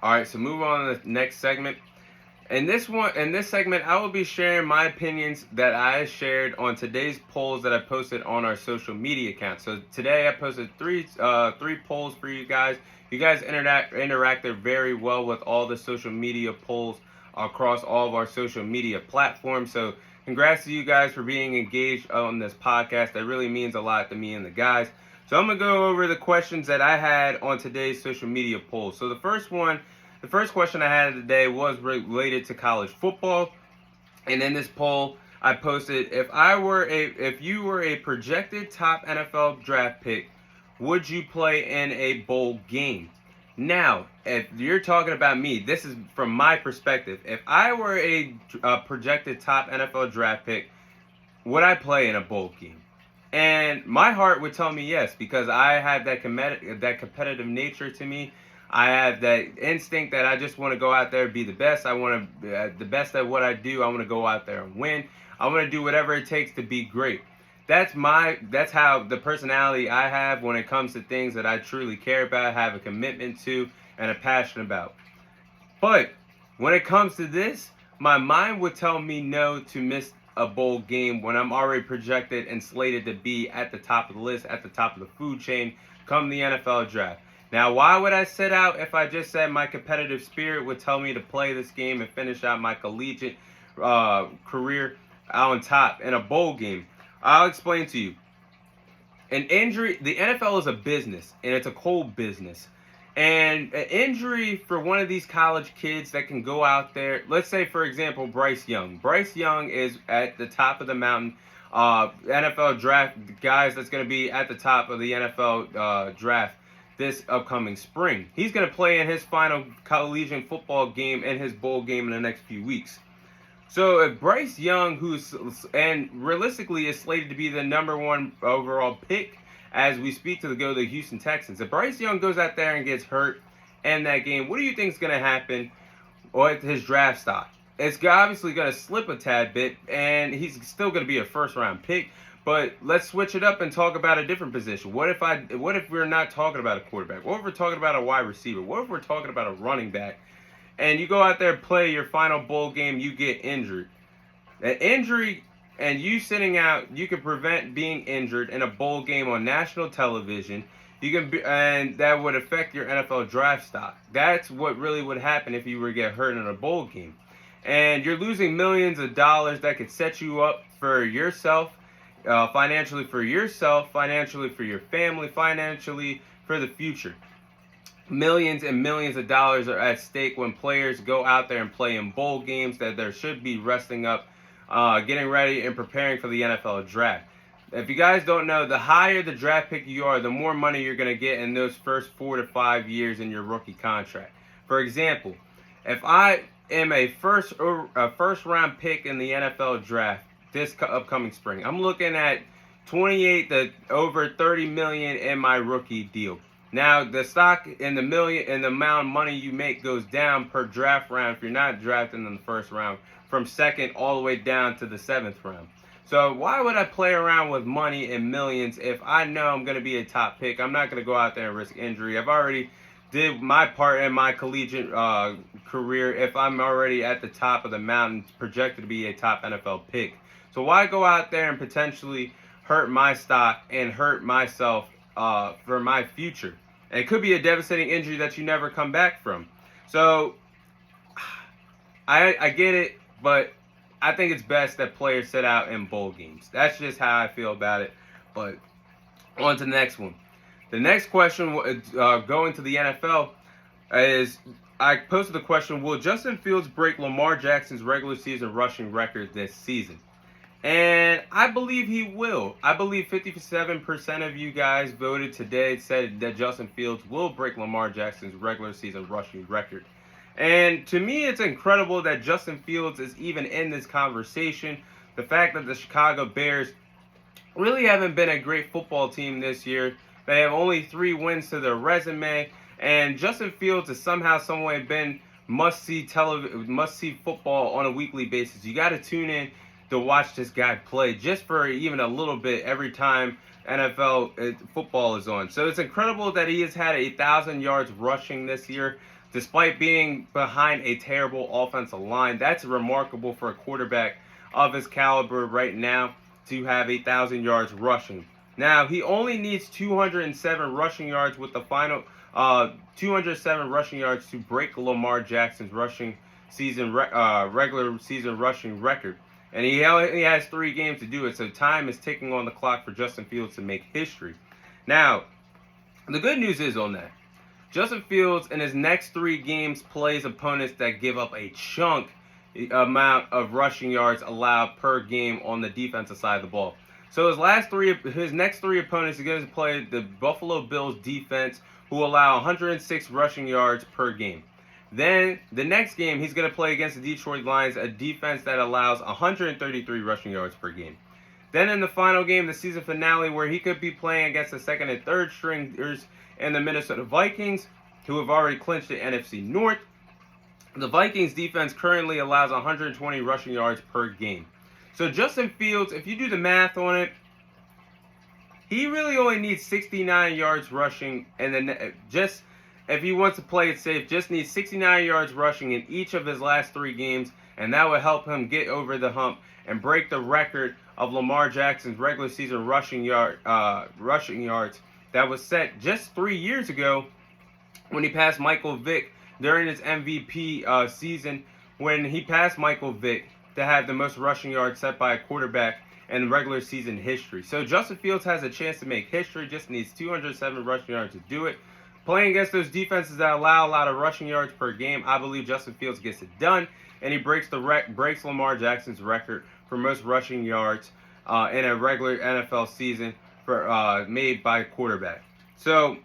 All right, so move on to the next segment. In this segment, I will be sharing my opinions that I shared on today's polls that I posted on our social media account. So today I posted three polls for you guys. You guys interacted very well with all the social media polls across all of our social media platforms. So congrats to you guys for being engaged on this podcast. That really means a lot to me and the guys. So I'm gonna go over the questions that I had on today's social media poll. So the first question I had today was related to college football, and in this poll, I posted if you were a projected top NFL draft pick, would you play in a bowl game? Now, if you're talking about me, this is from my perspective. If I were a projected top NFL draft pick, would I play in a bowl game? And my heart would tell me yes, because I have that competitive nature to me. I have that instinct that I just want to go out there and be the best. I want to the best at what I do. I want to go out there and win. I want to do whatever it takes to be great. That's how the personality I have when it comes to things that I truly care about, have a commitment to, and a passion about. But when it comes to this, my mind would tell me no to miss a bowl game when I'm already projected and slated to be at the top of the list, at the top of the food chain, come the NFL draft. Now, why would I sit out if I just said my competitive spirit would tell me to play this game and finish out my collegiate career on top in a bowl game? I'll explain to you. An injury, the NFL is a business, and it's a cold business. And an injury for one of these college kids that can go out there, let's say, for example, Bryce Young. Bryce Young is at the top of the mountain. NFL draft guys that's going to be at the top of the NFL draft this upcoming spring. He's going to play in his final collegiate football game and his bowl game in the next few weeks. So if Bryce Young, who's and realistically is slated to be the number one overall pick as we speak to go to the Houston Texans, if Bryce Young goes out there and gets hurt in that game, what do you think is going to happen with his draft stock? It's obviously going to slip a tad bit, and he's still going to be a first round pick. But let's switch it up and talk about a different position. What if we're not talking about a quarterback? What if we're talking about a wide receiver? What if we're talking about a running back? And you go out there, play your final bowl game, you get injured. An injury and you sitting out, you can prevent being injured in a bowl game on national television. And that would affect your NFL draft stock. That's what really would happen if you were to get hurt in a bowl game. And you're losing millions of dollars that could set you up for yourself, financially for yourself, financially for your family, financially for the future. Millions and millions of dollars are at stake when players go out there and play in bowl games that there should be resting up, getting ready and preparing for the NFL draft. If you guys don't know, the higher the draft pick you are, the more money you're going to get in those first 4 to 5 years in your rookie contract. For example, if I am a first round pick in the NFL draft this upcoming spring, I'm looking at 28 to over 30 million in my rookie deal. Now, the stock and the amount of money you make goes down per draft round if you're not drafting in the first round, from second all the way down to the seventh round. So why would I play around with money and millions if I know I'm going to be a top pick? I'm not going to go out there and risk injury. I've already did my part in my collegiate career if I'm already at the top of the mountain, projected to be a top NFL pick. So why go out there and potentially hurt my stock and hurt myself for my future? And it could be a devastating injury that you never come back from. So I get it, but I think it's best that players sit out in bowl games. That's just how I feel about it. But on to the next one. The next question, going to the NFL, is I posted the question: will Justin Fields break Lamar Jackson's regular season rushing record this season? And I believe he will. I believe 57% of you guys voted today said that Justin Fields will break Lamar Jackson's regular season rushing record. And to me, it's incredible that Justin Fields is even in this conversation. The fact that the Chicago Bears really haven't been a great football team this year. They have only 3 wins to their resume. And Justin Fields has somehow, some way been must-see football on a weekly basis. You got to tune in to watch this guy play just for even a little bit every time NFL football is on. So it's incredible that he has had 1,000 yards rushing this year. despite being behind a terrible offensive line. That's remarkable for a quarterback of his caliber right now to have 1,000 yards rushing. Now, he only needs 207 rushing yards with the final 207 rushing yards to break Lamar Jackson's regular season rushing record. And he only has 3 games to do it, so time is ticking on the clock for Justin Fields to make history. Now, the good news is on that, Justin Fields in his next 3 games plays opponents that give up a chunk amount of rushing yards allowed per game on the defensive side of the ball. So his next 3 opponents, he's going to play the Buffalo Bills defense, who allow 106 rushing yards per game. Then the next game, he's going to play against the Detroit Lions, a defense that allows 133 rushing yards per game. Then in the final game, the season finale, where he could be playing against the second and third stringers and the Minnesota Vikings, who have already clinched the NFC North. The Vikings defense currently allows 120 rushing yards per game. So Justin Fields, if you do the math on it, he really only needs 69 yards rushing, and then just if he wants to play it safe, just needs 69 yards rushing in each of his last 3 games, and that will help him get over the hump and break the record of Lamar Jackson's regular season rushing yards that was set just 3 years ago when he passed Michael Vick during his MVP season, when he passed Michael Vick to have the most rushing yards set by a quarterback in regular season history. So Justin Fields has a chance to make history, just needs 207 rushing yards to do it. Playing against those defenses that allow a lot of rushing yards per game, I believe Justin Fields gets it done, and he breaks Lamar Jackson's record for most rushing yards in a regular NFL season for made by a quarterback. So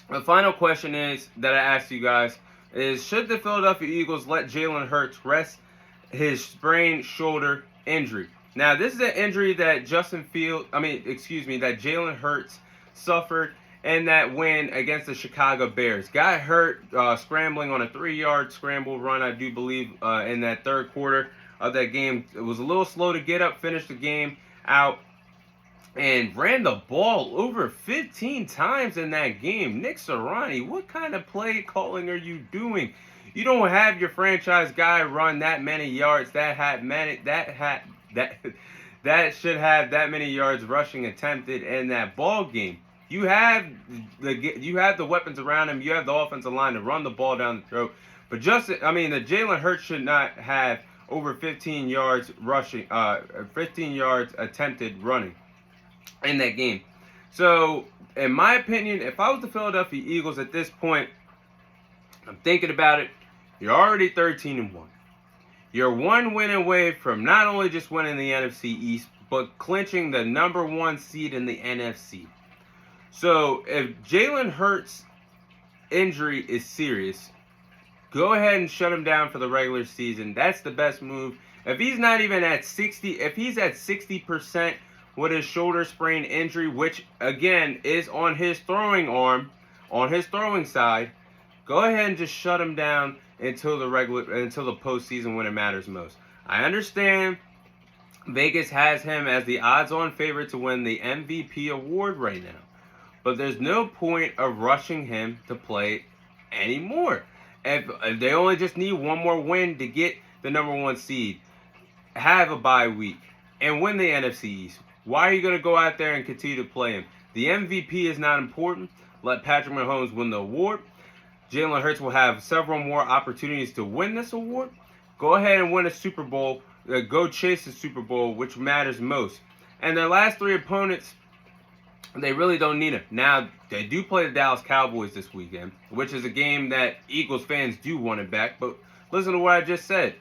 the final question that I asked you guys is, should the Philadelphia Eagles let Jalen Hurts rest his sprained shoulder injury? Now, this is an injury that that Jalen Hurts suffered in that win against the Chicago Bears. Got hurt scrambling on a 3-yard scramble run, I do believe, in that third quarter of that game. It was a little slow to get up, finished the game out, and ran the ball over 15 times in that game. Nick Sirianni, what kind of play calling are you doing? You don't have your franchise guy run that many yards. That should have that many yards rushing attempted in that ball game. You have the weapons around him. You have the offensive line to run the ball down the throat. But the Jalen Hurts should not have over 15 yards rushing, 15 yards attempted running in that game. So, in my opinion, if I was the Philadelphia Eagles at this point, I'm thinking about it. You're already 13-1. You're 1 win away from not only just winning the NFC East, but clinching the number 1 seed in the NFC. So, if Jalen Hurts' injury is serious, go ahead and shut him down for the regular season. That's the best move. If he's not even at 60, if he's at 60% with his shoulder sprain injury, which again is on his throwing arm, on his throwing side, go ahead and just shut him down until the postseason when it matters most. I understand Vegas has him as the odds-on favorite to win the MVP award right now, but there's no point of rushing him to play anymore. If they only just need one more win to get the number 1 seed, have a bye week, and win the NFC East, why are you going to go out there and continue to play him? The MVP is not important. Let Patrick Mahomes win the award. Jalen Hurts will have several more opportunities to win this award. Go ahead and win a Super Bowl. Go chase the Super Bowl, which matters most. And their last 3 opponents, they really don't need it. Now, they do play the Dallas Cowboys this weekend, which is a game that Eagles fans do want it back. But listen to what I just said.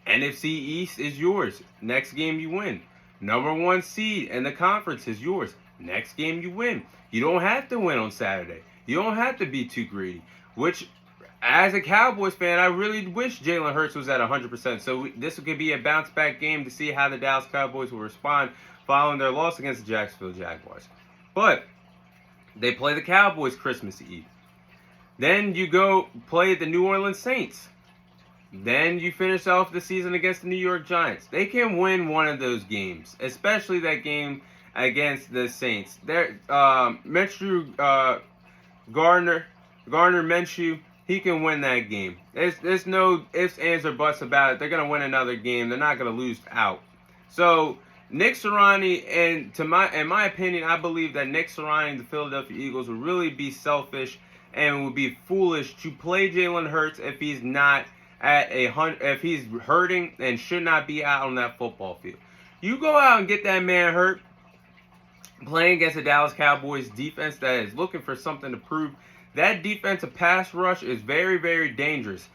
NFC East is yours. Next game you win. Number 1 seed in the conference is yours. Next game you win. You don't have to win on Saturday. You don't have to be too greedy. Which, as a Cowboys fan, I really wish Jalen Hurts was at 100%. So this could be a bounce-back game to see how the Dallas Cowboys will respond following their loss against the Jacksonville Jaguars. But they play the Cowboys Christmas Eve. Then you go play the New Orleans Saints. Then you finish off the season against the New York Giants. They can win one of those games, especially that game against the Saints. Gardner Minshew, he can win that game. There's no ifs, ands, or buts about it. They're going to win another game. They're not going to lose out. So Nick Sirianni, and in my opinion, I believe that Nick Sirianni and the Philadelphia Eagles would really be selfish and would be foolish to play Jalen Hurts if he's not if he's hurting and should not be out on that football field. You go out and get that man hurt playing against the Dallas Cowboys defense that is looking for something to prove. That defensive pass rush is very, very dangerous.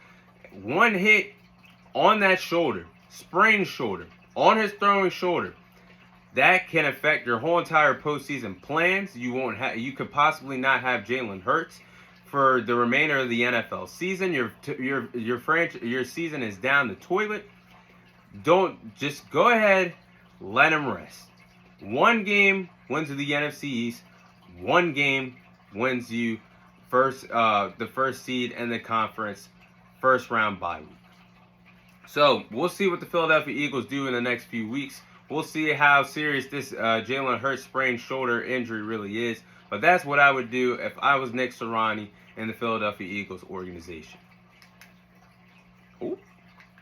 One hit on that shoulder, sprained shoulder, on his throwing shoulder, that can affect your whole entire postseason plans. You could possibly not have Jalen Hurts for the remainder of the NFL season. Your season is down the toilet. Just go ahead, let him rest. One game wins you the NFC East. One game wins you the first seed in the conference, first round bye week. So we'll see what the Philadelphia Eagles do in the next few weeks. We'll see how serious this Jalen Hurts sprained shoulder injury really is. But that's what I would do if I was Nick Sirianni in the Philadelphia Eagles organization. Ooh.